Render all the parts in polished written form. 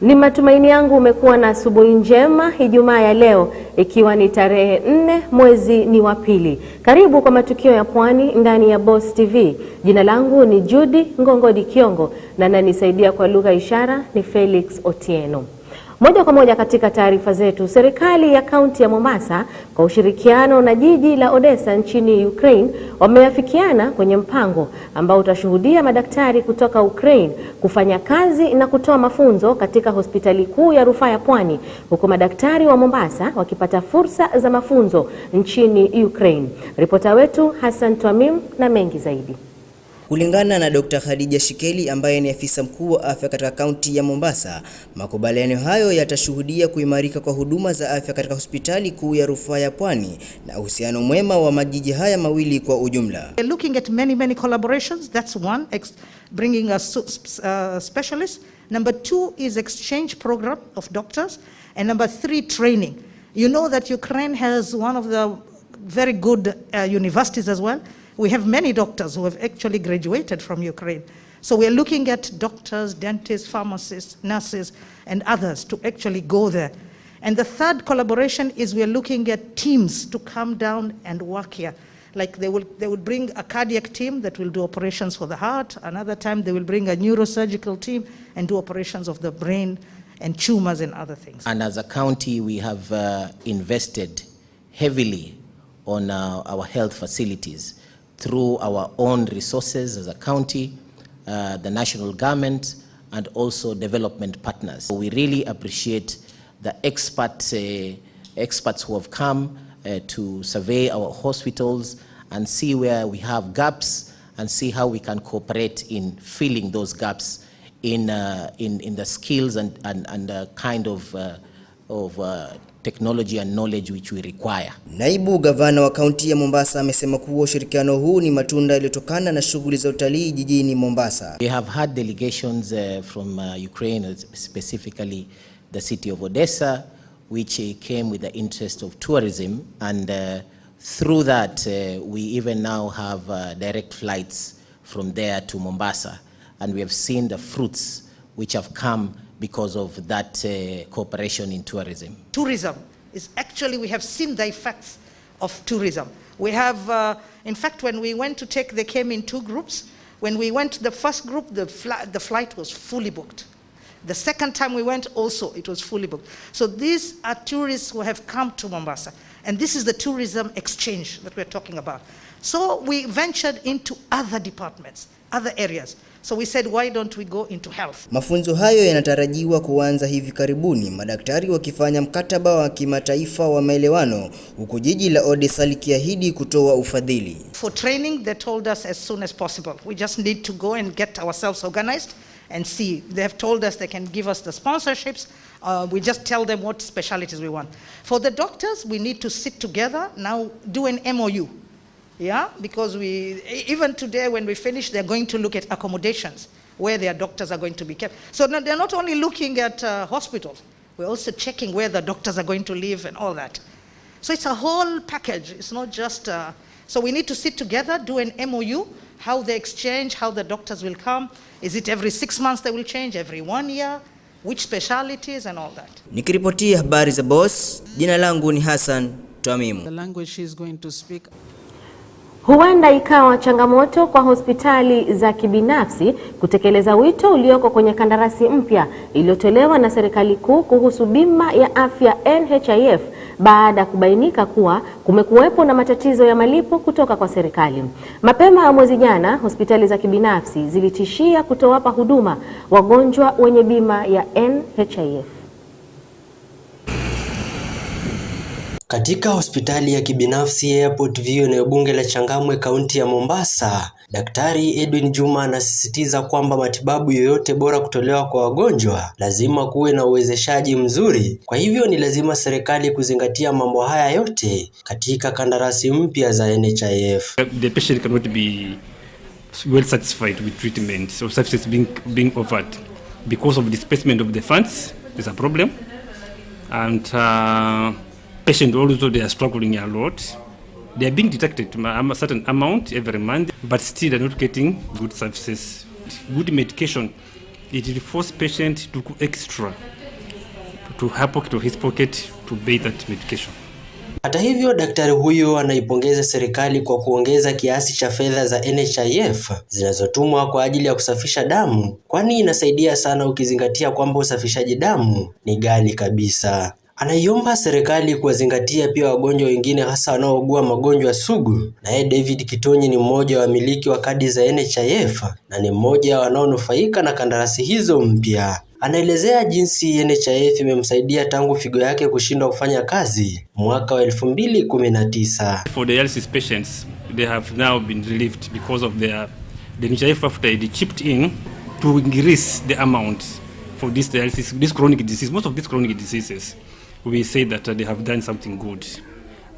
Ni matumaini yangu umekuwa na asubuhi njema Ijumaa ya leo, ikiwa ni tarehe 4 mwezi ni wa pili. Karibu kwa matukio ya pwani ndani ya Boss TV. Jina langu ni JUDY NGONGODI Kiongo na ananisaidia kwa lugha ishara ni Felix Otieno. Moja kwa moja katika taarifa zetu, serikali ya kaunti ya Mombasa kwa ushirikiano na jiji la Odessa nchini Ukraine wameafikiana kwenye mpango ambao utashuhudia madaktari kutoka Ukraine kufanya kazi na kutoa mafunzo katika hospitali kuu ya rufaa ya Pwani, huku madaktari wa Mombasa wakipata fursa za mafunzo nchini Ukraine. Ripota wetu Hassan Twamim na mengi zaidi. Kulingana na Dr. Khadija Shikeli ambaye ni afisa mkuu wa afya katika kaunti ya Mombasa, makubaliano hayo yatashuhudia kuimarika kwa huduma za afya katika hospitali kuu ya rufaa ya Pwani na uhusiano mwema wa majiji haya mawili kwa ujumla. We're looking at many collaborations. That's one, bringing us specialists. Number 2 is exchange program of doctors, and number 3, training. You know that Ukraine has one of the very good universities as well. We have many doctors who have actually graduated from Ukraine. So we are looking at doctors, dentists, pharmacists, nurses, and others to actually go there. And the third collaboration is we are looking at teams to come down and work here. Like they would bring a cardiac team that will do operations for the heart. Another time they will bring a neurosurgical team and do operations of the brain and tumors and other things. And as a county, we have invested heavily on our health facilities through our own resources as a county, the national government, and also development partners. So we really appreciate the experts who have come to survey our hospitals and see where we have gaps and see how we can cooperate in filling those gaps in the skills and the kind of technology and knowledge which we require. Naibu gavana wa kaunti ya Mombasa amesema kuwa ushirikiano huu ni matunda yaliyotokana na shughuli za utalii jijini Mombasa. We have had delegations from Ukraine, specifically the city of Odessa, which came with the interest of tourism, and through that we even now have direct flights from there to Mombasa, and we have seen the fruits which have come because of that cooperation in tourism. Tourism is actually, we have seen the effects of tourism. We have, in fact, when we went to take, they came in 2 groups. When we went, the first group, the flight was fully booked. The second time we went also, it was fully booked. So these are tourists who have come to Mombasa. And this is the tourism exchange that we're talking about. So we ventured into other departments, other areas. So we said, why don't we go into health? Mafunzo hayo yanatarajiwa kuanza hivi karibuni, madaktari wakifanya mkataba wa kimataifa wa maelewano, huku jiji la Odessa likiahidi kutoa ufadhili. For training, they told us as soon as possible. We just need to go and get ourselves organized and see. They have told us they can give us the sponsorships. We just tell them what specialties we want. For the doctors, we need to sit together, now do an MOU. Yeah, because even today when we finish, they're going to look at accommodations where their doctors are going to be kept. So they're not only looking at hospitals, we're also checking where the doctors are going to live and all that. So it's a whole package. It's not just, so we need to sit together, do an MOU, how they exchange, how the doctors will come. Is it every 6 months they will change, every 1 year? Which specialties and all that. Nikiripotia habari za Boss, jina langu ni Hassan Twamim. The language she is going to speak. Huenda ikawa changamoto kwa hospitali za kibinafsi kutekeleza wito ulioko kwenye kandarasi mpya iliyotolewa na serikali kuu kuhusu bima ya afya NHIF baada kubainika kuwa kumekuwepo na matatizo ya malipo kutoka kwa serikali. Mapema mwezi jana, hospitali za kibinafsi zilitishia kutowapa huduma wagonjwa wenye bima ya NHIF. Katika hospitali ya kibinafsi Airport View eneo bunge la Changamwe kaunti ya Mombasa, Daktari Edwin Juma anasisitiza kwamba matibabu yoyote bora kutolewa kwa wagonjwa lazima kuwe na uwezeshaji mzuri. Kwa hivyo ni lazima serikali kuzingatia mambo haya yote katika kandarasi mpya za NHIF. The patient cannot be well satisfied with treatment or services being offered because of disbursement of the funds. There's a problem, and patients also, they are struggling a lot. They are being deducted a certain amount every month, but still they're not getting good services. Good medication it will force patient to go extra to her pocket or his pocket to pay that medication. Hata hivyo, daktari huyo anaipongeza serikali kwa kuongeza kiasi cha fedha za NHIF zinazotumwa kwa ajili ya kusafisha damu, kwani inasaidia sana ukizingatia kwamba usafishaji damu ni ghali kabisa. Anaiomba serikali kuwazingatia pia wagonjwa wengine hasa wanaougua magonjwa sugu. Naye David Kitonyi ni mmoja wa wamiliki wa kadi za NHIF na ni mmoja wanaonufaika na kandarasi hizo mpya. Anaelezea jinsi NHIF imemsaidia tangu figo yake kushindwa kufanya kazi mwaka wa 2019. For the dialysis patients, they have now been relieved because of the NHIF after they chipped in to increase the amount for this dialysis, this chronic disease. Most of these chronic diseases, we say that they have done something good.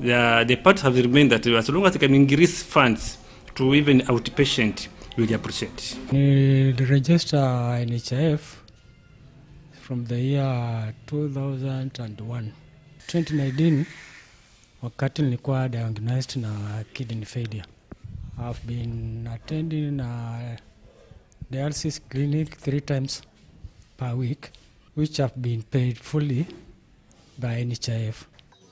The part has remained that as long as they can increase funds to even outpatient, we appreciate. We register NHIF from the year 2001. 2019, wakati nilikuwa diagnosed na kidney failure. I've been attending a dialysis clinic 3 times per week, which have been paid fully by NHIF.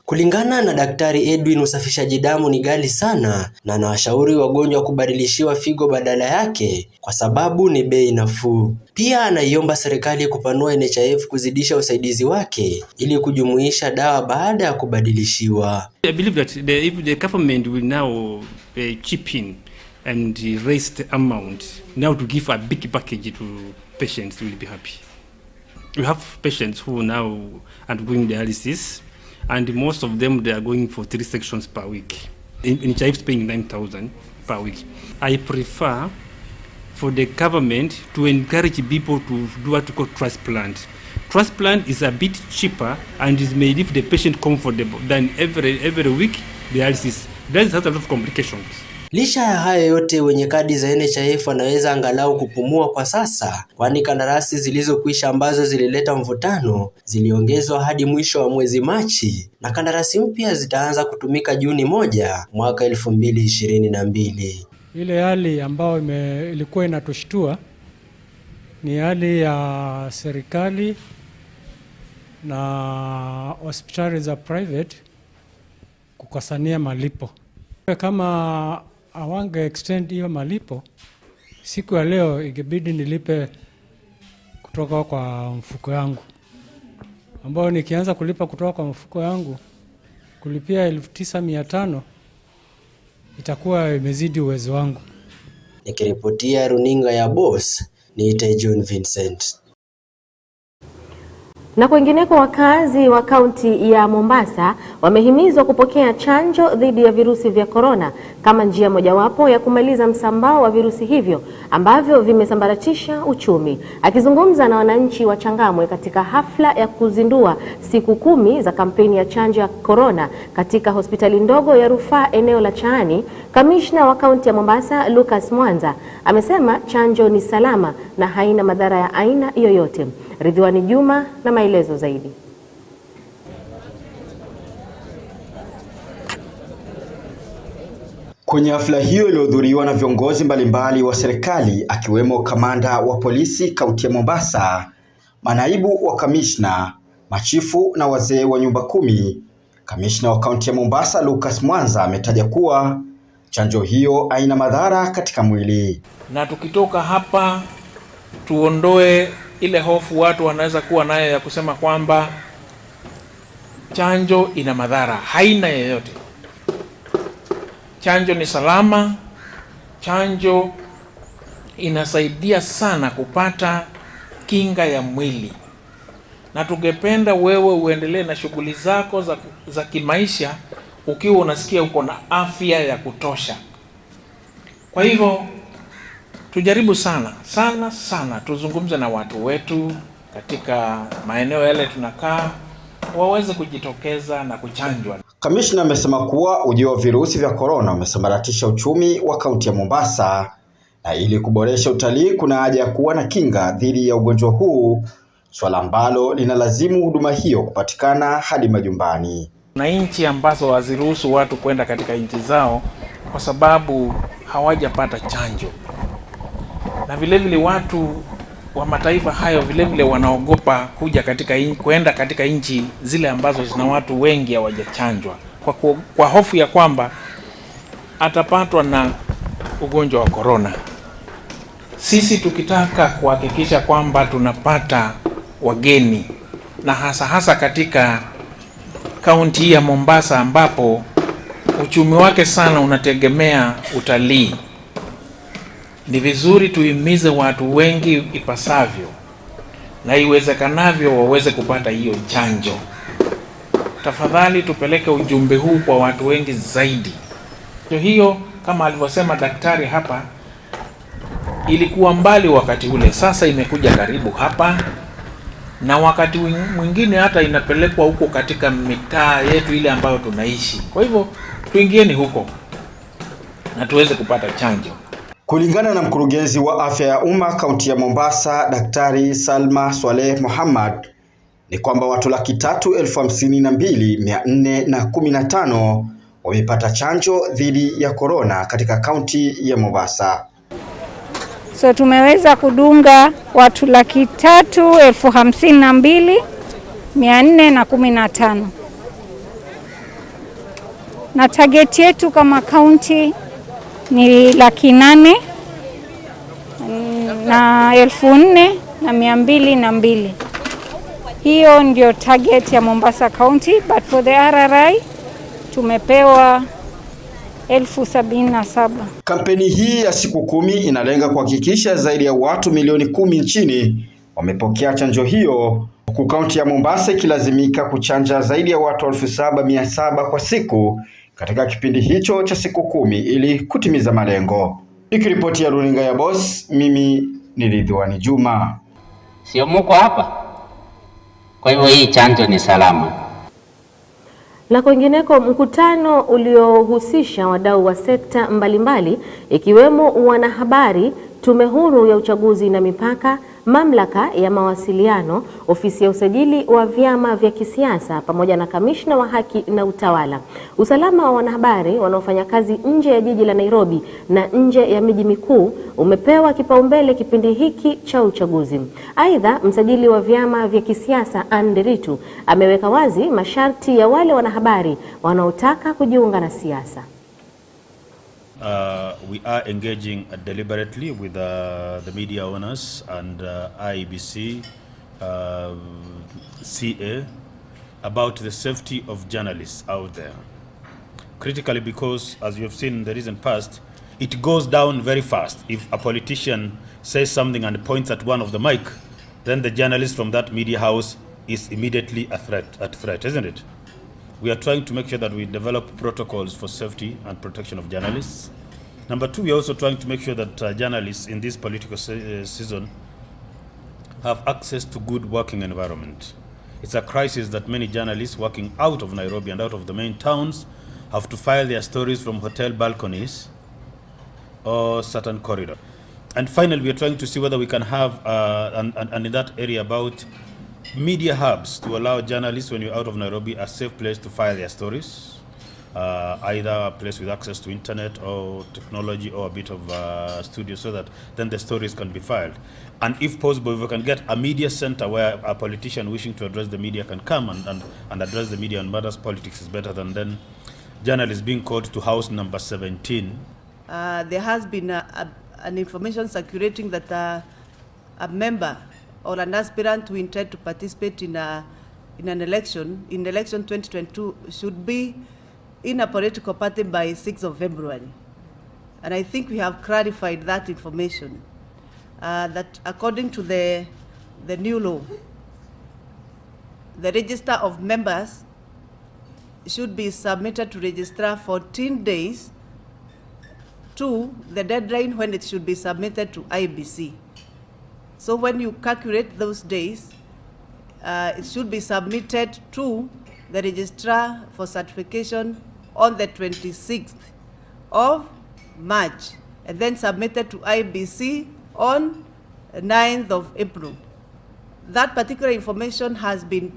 Kulingana na Daktari Edwin, usafishaji damu ni ghali sana na anawashauri wagonjwa kubadilishiwa figo badala yake kwa sababu ni bei nafuu. Pia anaiomba serikali kupanua NHIF kuzidisha usaidizi wake ili kujumuisha dawa baada ya kubadilishiwa. I believe that if the government will now chip in and raise the amount now to give a big package to patients, will be happy. We have patients who now are doing dialysis, and most of them, they are going for 3 sections per week. In Chiefs paying 9,000 per week. I prefer for the government to encourage people to do what we call transplant. Transplant is a bit cheaper and is may leave the patient comfortable than every week dialysis. Dialysis has a lot of complications. Licha ya haya yote, wenye kadi za NHIF wanaweza angalau kupumua kwa sasa, kwani kandarasi zilizokwisha ambazo zilileta mvutano ziliongezwa hadi mwisho wa mwezi Machi na kandarasi mpya zitaanza kutumika Juni 1 mwaka 2022. Ile hali ambayo ilikuwa inatushtua ni hali ya serikali na hospitali za private kukosania malipo. Kama awange extend hiyo malipo, siku ya leo ingebidi nilipe kutoka kwa mfuko yangu, ambao nikianza kulipa kutoka kwa mfuko yangu kulipia 9,500 itakuwa imezidi uwezo wangu. Nikiripotia runinga ya Boss, niite John Vincent. Na kwingineko, wakazi wa kaunti ya Mombasa wamehimizwa kupokea chanjo dhidi ya virusi vya korona kama njia mojawapo ya kumaliza msambao wa virusi hivyo ambavyo vimesambaratisha uchumi. Akizungumza na wananchi wa Changamwe katika hafla ya kuzindua siku 10 za kampeni ya chanjo ya korona katika hospitali ndogo ya rufaa eneo la Chaani, kamishna wa kaunti ya Mombasa Lucas Mwanza amesema chanjo ni salama na haina madhara ya aina yoyote. Ridhiwani Juma na maelezo zaidi. Kwenye hafla hiyo iliyohudhuriwa na viongozi mbalimbali wa serikali akiwemo kamanda wa polisi kaunti ya Mombasa, manaibu wa kamishna, machifu na wazee wa nyumba 10, kamishna wa kaunti ya Mombasa Lucas Mwanza ametaja kuwa chanjo hiyo haina madhara katika mwili. Na tukitoka hapa tuondoe ile hofu watu wanaweza kuwa nayo ya kusema kwamba chanjo ina madhara. Haina yoyote. Chanjo ni salama. Chanjo inasaidia sana kupata kinga ya mwili. Na tungependa wewe uendelee na shughuli zako za kimaisha ukiwa unasikia uko na afya ya kutosha. Kwa hivyo tujaribu sana tuzungumze na watu wetu katika maeneo yale tunakaa waweze kujitokeza na kuchanjwa. Kamishna amesema kuwa ujio wa virusi vya korona umesambaratisha uchumi wa kaunti ya Mombasa na ili kuboresha utalii kuna haja ya kuwa na kinga dhidi ya ugonjwa huu, swala ambalo linalazimu huduma hiyo kupatikana hadi majumbani. Na nchi ambazo haziruhusu watu kwenda katika nchi zao kwa sababu hawajapata chanjo. Na vile vile watu wa mataifa hayo vile vile wanaogopa kwenda katika nchi zile ambazo zina watu wengi hawajachanjwa kwa hofu ya kwamba atapatwa na ugonjwa wa corona. Sisi tukitaka kuhakikisha kwamba tunapata wageni, na hasa katika kaunti ya Mombasa ambapo uchumi wake sana unategemea utalii, ni vizuri tuhimize watu wengi ipasavyo na iwezekanavyo waweze kupata hiyo chanjo. Tafadhali tupeleke ujumbe huu kwa watu wengi zaidi. Hiyo kama alivyosema daktari hapa, ilikuwa mbali wakati ule, sasa imekuja karibu hapa, na wakati mwingine hata inapelekwa huko katika mitaa yetu ile ambayo tunaishi. Kwa hivyo tuingieni huko na tuweze kupata chanjo. Kulingana na mkurugenzi wa afya ya umma kaunti ya Mombasa, Daktari Salma Swaleh Muhammad, ni kwamba watu 352,415 wamepata chanjo dhidi ya corona katika kaunti ya Mombasa. So tumeweza kudunga watu 352,415. Na target yetu kama kaunti ni 804,202. Hiyo ndio target ya Mombasa County, but for the RRI tumepewa 77,000. Kampeni hii ya siku 10 inalenga kuhakikisha zaidi ya watu milioni 10 nchini wamepokea chanjo hiyo, huku kaunti ya Mombasa ikilazimika kuchanja zaidi ya watu 7,700 kwa siku katika kipindi hicho cha siku 10 ili kutimiza malengo. Nikiripoti ya runinga ya Boss, mimi ni Ridhiwani Juma. Sio mko hapa, kwa hivyo hii chanjo ni salama. Na kwingineko, mkutano uliohusisha wadau wa sekta mbalimbali ikiwemo wanahabari, Tume Huru ya Uchaguzi na Mipaka, Mamlaka ya Mawasiliano, Ofisi ya Usajili wa Vyama vya Kisiasa pamoja na Kamishna wa Haki na Utawala. Usalama wa wanahabari wanaofanya kazi nje ya jiji la Nairobi na nje ya miji mikuu umepewa kipaumbele kipindi hiki cha uchaguzi. Aidha, msajili wa vyama vya kisiasa Anderitu ameweka wazi masharti ya wale wanahabari wanaotaka kujiunga na siasa. We are engaging deliberately with the media owners and IEBC, CA, about the safety of journalists out there. Critically, because as you have seen in the recent past, it goes down very fast. If a politician says something and points at one of the mic, then the journalist from that media house is immediately a threat, isn't it? We are trying to make sure that we develop protocols for safety and protection of journalists. Number two, we are also trying to make sure that journalists in this political season have access to good working environment. It's a crisis that many journalists working out of Nairobi and out of the main towns have to file their stories from hotel balconies or certain corridor. And finally, we are trying to see whether we can have, and in that area, about media hubs to allow journalists, when you're out of Nairobi, a safe place to file their stories, either a place with access to internet or technology or a bit of studio, so that then the stories can be filed. And if possible, if we can get a media center where a politician wishing to address the media can come and address the media on matters politics is better than then journalists being called to house number 17. There has been an information circulating that a member or an aspirant who intend to participate in an election, in election 2022, should be in a political party by 6th of February. And I think we have clarified that information, that according to the new law, the register of members should be submitted to registrar 14 days to the deadline when it should be submitted to IBC. So when you calculate those days, it should be submitted to the registrar for certification on the 26th of March, and then submitted to IBC on 9th of April. That particular information has been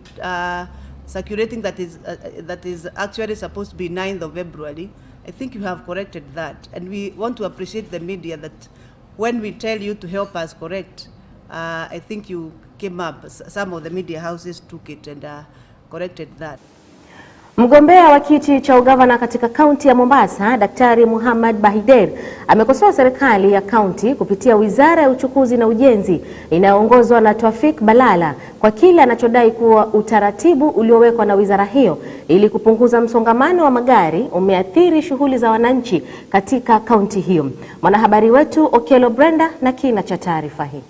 circulating that is actually supposed to be 9th of February. I think you have corrected that, and we want to appreciate the media that when we tell you to help us correct, I think you came up, some of the media houses took it and corrected that. Mgombea wa kiti cha ugavana katika kaunti ya Mombasa, Daktari Muhammad Bahider, amekosoa serikali ya kaunti kupitia Wizara ya Uchukuzi na Ujenzi inayoongozwa na Tawfik Balala kwa kile anachodai kuwa utaratibu uliowekwa na wizara hiyo ili kupunguza msongamano wa magari umeathiri shughuli za wananchi katika kaunti hiyo. Mwanahabari wetu Okelo Brenda na kina cha taarifa hii.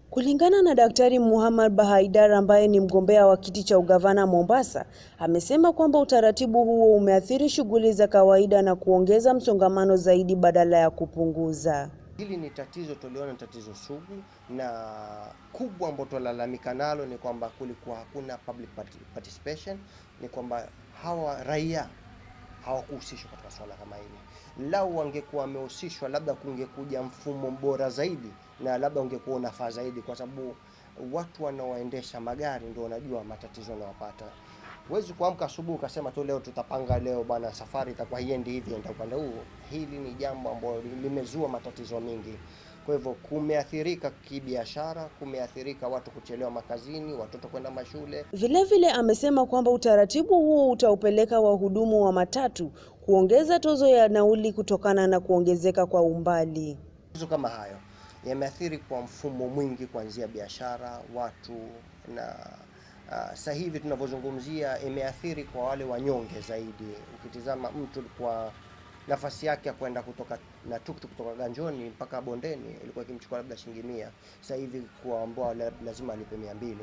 Kulingana na Daktari Muhammad Bahaidar ambaye ni mgombea wa kiti cha ugavana Mombasa, amesema kwamba utaratibu huo umeathiri shughuli za kawaida na kuongeza msongamano zaidi badala ya kupunguza. Hili ni tatizo, tuliona tatizo sugu na kubwa ambalo tunalalamika nalo ni kwamba kulikuwa hakuna public participation, ni kwamba hawa raia hawakuhusishwa katika swala kama hili. Lau wangekuwa wamehusishwa, labda kungekuja mfumo bora zaidi na labda ungekuwa unafaa zaidi, kwa sababu watu wanaoendesha magari ndio wanajua matatizo yanayopata. Huwezi kuamka asubuhi ukasema tu leo tutapanga leo bana safari itakuwa hiendi hivi enda upande huo. Hili ni jambo ambalo limezua matatizo mengi. Kwa hivyo kumeathirika kibiashara, kumeathirika watu kuchelewa makazini, watoto kwenda mashule. Vile amesema kwamba utaratibu huo utaupeleka wahudumu wa matatu kuongeza tozo ya nauli kutokana na kuongezeka kwa umbali. Hizo kama hayo yameathiri kwa mfumo mwingi, kuanzia biashara, watu na sasa hivi tunavyozungumzia imeathiri kwa wale wanyonge zaidi. Ukitizama mtu kwa nafasi yake ya kwenda kutoka na tuktuk kutoka Ganjoni mpaka Bondeni ilikuwa ikimchukua labda shilingi 100, sasa hivi kwa ambao lazima alipe 200.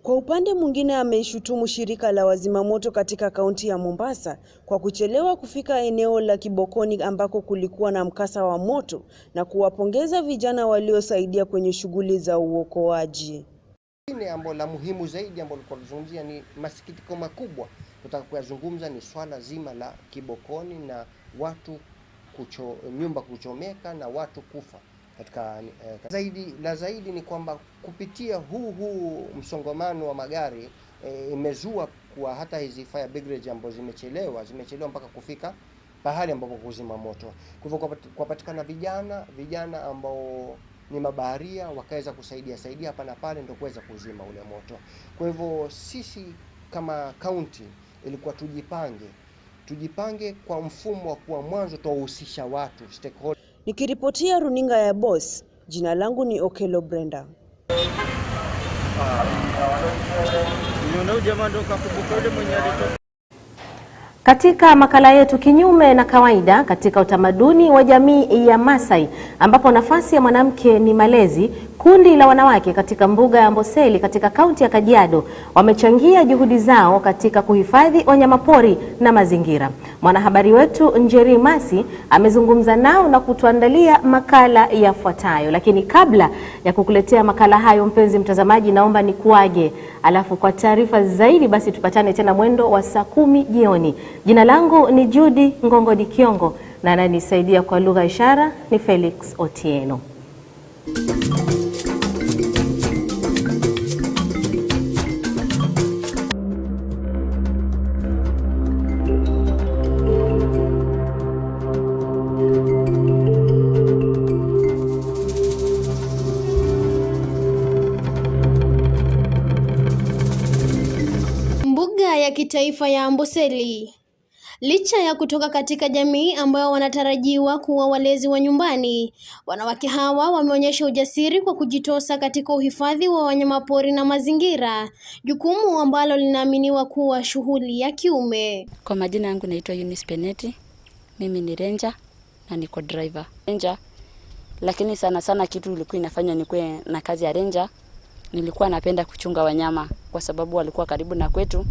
Kwa upande mwingine ameishutumu shirika la wazimamoto katika kaunti ya Mombasa kwa kuchelewa kufika eneo la Kibokoni ambako kulikuwa na mkasa wa moto na kuwapongeza vijana waliosaidia kwenye shughuli za uokoaji. Lingine ambalo la muhimu zaidi ambalo tunazungumzia ni masikitiko makubwa tutaka kuyazungumza ni swala zima la Kibokoni na watu nyumba kuchomeka na watu kufa katika zaidi ni kwamba kupitia huu msongamano wa magari imezua kwa hata hizi fire brigade ambazo zimechelewa mpaka kufika pahali ambapo kuzima moto. Kwa hivyo kupatikana vijana ambao ni mabaharia wakaweza kusaidia hapa na pale ndio kuweza kuzima ule moto. Kwa hivyo sisi kama county ilikuwa tujipange kwa mfumo wa kuwa mwanzo tuwahusisha watu stakeholders. Nikiripotia runinga ya Boss, jina langu ni Okelo Brenda. Katika makala yetu kinyume na kawaida, katika utamaduni wa jamii ya Masai ambapo nafasi ya mwanamke ni malezi, kundi la wanawake katika mbuga ya Amboseli katika kaunti ya Kajiado wamechangia juhudi zao katika kuhifadhi wanyamapori na mazingira. Mwanahabari wetu Njeri Masi amezungumza nao na kutuandalia makala yafuatayo. Lakini kabla ya kukuletea makala hayo, mpenzi mtazamaji, naomba nikuage. Alafu kwa taarifa zaidi basi tupatane tena mwendo wa saa 10 jioni. Jina langu ni JUDY NGONGODI Kiongo na ananisaidia kwa lugha ishara ni Felix Otieno. Mbuga ya kitaifa ya Amboseli. Licha ya kutoka katika jamii ambayo wanatarajiwa kuwa walezi wa nyumbani, wanawake hawa wameonyesha ujasiri kwa kujitosa katika uhifadhi wa wanyamapori na mazingira, jukumu ambalo linaaminiwa kuwa shughuli ya kiume. Kwa majina yangu naitwa Eunice Peneti. Mimi ni ranger na niko driver. Ranger, lakini sana kitu ilikuwa inafanya nikuwe na kazi ya ranger, nilikuwa napenda kuchunga wanyama kwa sababu walikuwa karibu na kwetu.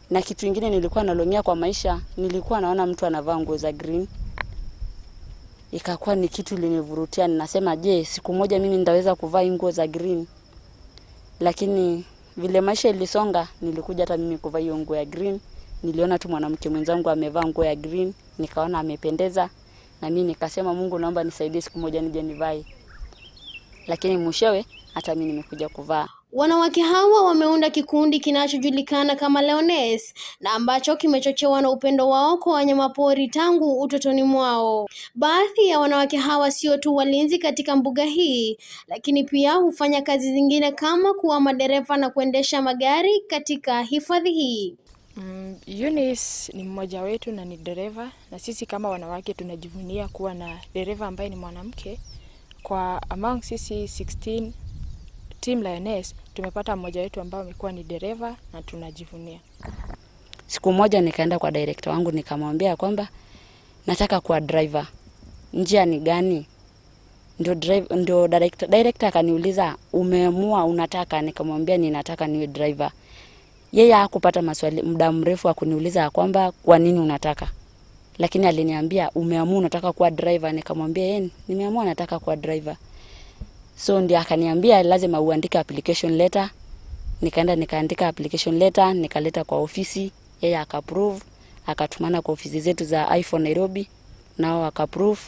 Na kitu kingine nilikuwa nalongea kwa maisha, nilikuwa naona mtu anavaa nguo za green. Ikakuwa ni kitu linivurutia, ninasema je, siku moja mimi nitaweza kuvaa nguo za green. Lakini vile maisha ilisonga, nilikuja hata mimi kuvaa hiyo nguo ya green. Niliona tu mwanamke mwenzangu amevaa nguo ya green, nikaona amependeza na mimi nikasema Mungu naomba nisaidie siku moja nije nivae. Lakini mwishowe hata mimi nimekuja kuvaa. Wanawake hawa wameunda kikundi kinachojulikana kama Leones na ambacho kimechochewa na upendo wao kwa wanyamapori tangu utotoni mwao. Baadhi ya wanawake hawa sio tu walinzi katika mbuga hii, lakini pia hufanya kazi zingine kama kuwa madereva na kuendesha magari katika hifadhi hii. Eunice ni mmoja wetu na ni dereva, na sisi kama wanawake tunajivunia kuwa na dereva ambaye ni mwanamke. Kwa among sisi 16 Team Lioness tumepata mmoja wetu ambaye amekuwa ni dereva na tunajivunia. Siku moja nikaenda kwa director wangu nikamwambia kwamba nataka kuwa driver. Njia ni gani? Ndio director akaniuliza umeamua unataka? Nikamwambia ninataka niwe driver. Yeye hakupata maswali muda mrefu akuniuliza kwamba kwa nini unataka. Lakini aliniambia umeamua unataka kuwa driver. Nikamwambia nimeamua nataka kuwa driver. So ndio akaniambia lazima uandike application letter. Nikaenda nikaandika application letter, nikaleta kwa ofisi, yeye akaapprove, akatumana kwa ofisi zetu za iPhone Nairobi, nao akaapprove,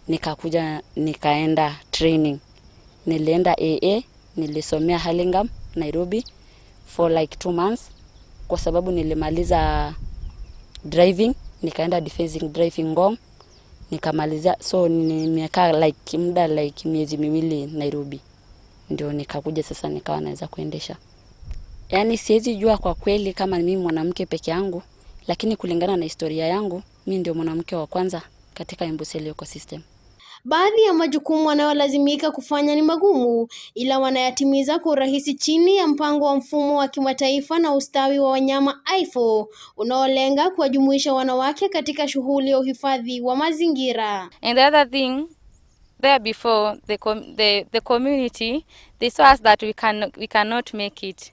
nikakuja nikaenda training. Nilienda AA, nilisomea Hurlingham Nairobi for like 2 months kwa sababu nilimaliza driving, nikaenda defensive driving Ngong. Nikamaliza, so nimekaa like muda like miezi miwili Nairobi. Ndio nikakuja sasa nikawa naweza kuendesha. Yaani siwezi jua kwa kweli kama mimi mwanamke peke yangu, lakini kulingana na historia yangu, mimi ndio mwanamke wa kwanza katika Amboseli ecosystem. Baadhi ya majukumu wanayolazimika kufanya ni magumu, ila wanayatimiza kwa urahisi chini ya mpango wa mfumo wa kimataifa na ustawi wa wanyama IFO unaolenga kuwajumuisha wanawake katika shughuli ya uhifadhi wa mazingira. And the other thing, there before the community, they saw us that we cannot make it,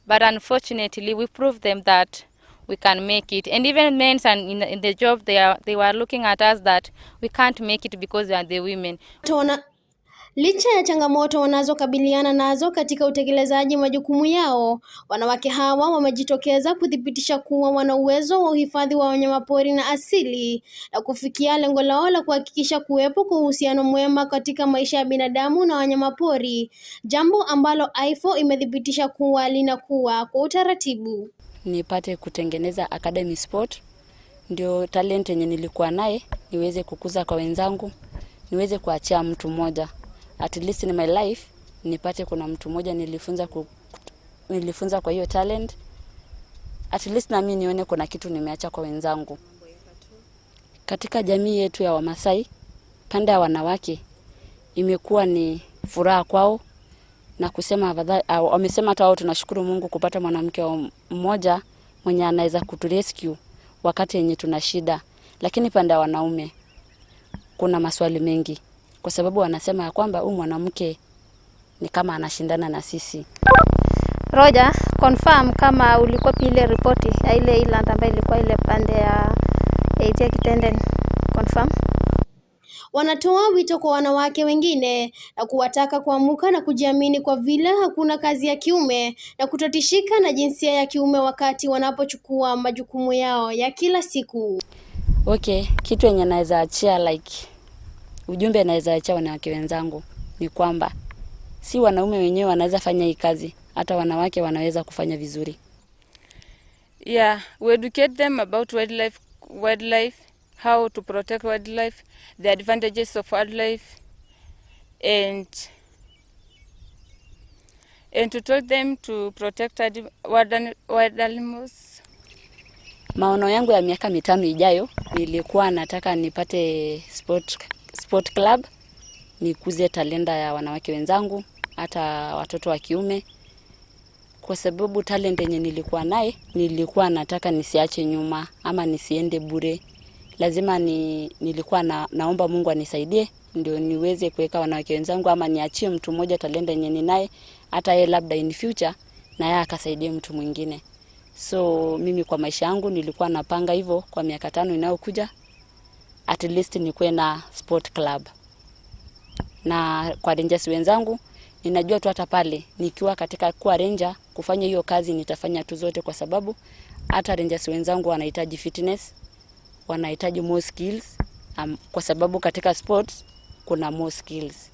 but unfortunately we proved them that we can make it. And even men in the job they were looking at us that we can't make it because we are the women. Licha ya changamoto wanazokabiliana nazo katika utekelezaji majukumu yao, wanawake hawa wamejitokeza kudhibitisha kuwa wana uwezo wa uhifadhi wa wanyamapori na asili na kufikia lengo lao la kuhakikisha kuwepo kwa uhusiano mwema katika maisha ya binadamu na wanyamapori, jambo ambalo IFO imedhibitisha kuwa linakuwa kwa utaratibu. Nipate kutengeneza academy sport, ndio talent yenye nilikuwa naye niweze kukuza kwa wenzangu, niweze kuachia mtu mmoja. At least in my life nipate kuna mtu mmoja nilifunza kwa hiyo talent. At least na mimi nione kuna kitu nimeacha kwa wenzangu. Katika jamii yetu ya Wamasai, pande ya wanawake imekuwa ni furaha kwao na kusema wamesema hata wao tunashukuru Mungu kupata mwanamke mmoja mwenye anaweza kuturescue wakati yenye tuna shida. Lakini pande ya wanaume kuna maswali mengi kwa sababu wanasema ya kwamba huyu mwanamke ni kama anashindana na sisi. Roger, confirm kama ulikuwa ile ripoti ya ile island ambayo ilikuwa ile pande ya Kitenden. Confirm. Wanatoa wito kwa wanawake wengine na kuwataka kuamuka na kujiamini kwa vile hakuna kazi ya kiume na kutotishika na jinsia ya kiume wakati wanapochukua majukumu yao ya kila siku. Okay, kitu yenye naweza achia ujumbe naweza achia wanawake wenzangu ni kwamba si wanaume wenyewe wanaweza fanya hii kazi, hata wanawake wanaweza kufanya vizuri. Yeah, we educate them about wildlife, how to protect wildlife, the advantages of wildlife, and to tell them to protect wild animals. Maono yangu ya miaka 5 ijayo nilikuwa nataka nipate sport club, nikuze talenta ya wanawake wenzangu, hata watoto wa kiume. Kwa sababu talent yenye nilikuwa naye, nilikuwa nataka nisiache nyuma ama nisiende bure. Lazima nilikuwa naomba Mungu anisaidie ndio niweze kuweka wanawake wenzangu ama niachie mtu mmoja talenta yenye ninaye, hata yeye labda in future na yeye akasaidie mtu mwingine. So mimi kwa maisha yangu nilikuwa napanga hivyo kwa miaka 5 inayokuja at least nikuwe na sport club. Na kwa rangers wenzangu ninajua tu hata pale nikiwa katika kuwa ranger kufanya hiyo kazi nitafanya tu zote, kwa sababu hata rangers wenzangu wanahitaji fitness, wanahitaji more skills, kwa sababu katika sports kuna more skills.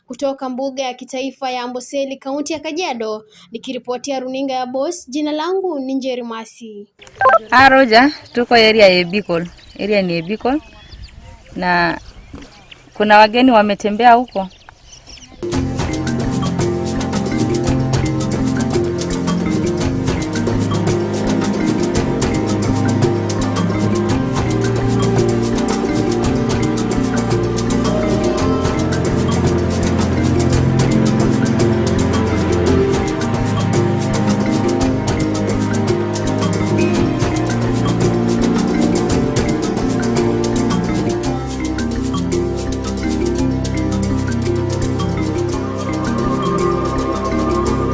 Kutoka mbuga ya kitaifa ya Amboseli, kaunti ya Kajiado, nikiripotia runinga ya Boss, jina langu ni Njeri Masi. Roja, tuko area ya Bicol. Area ni Bicol. Na kuna wageni wametembea huko.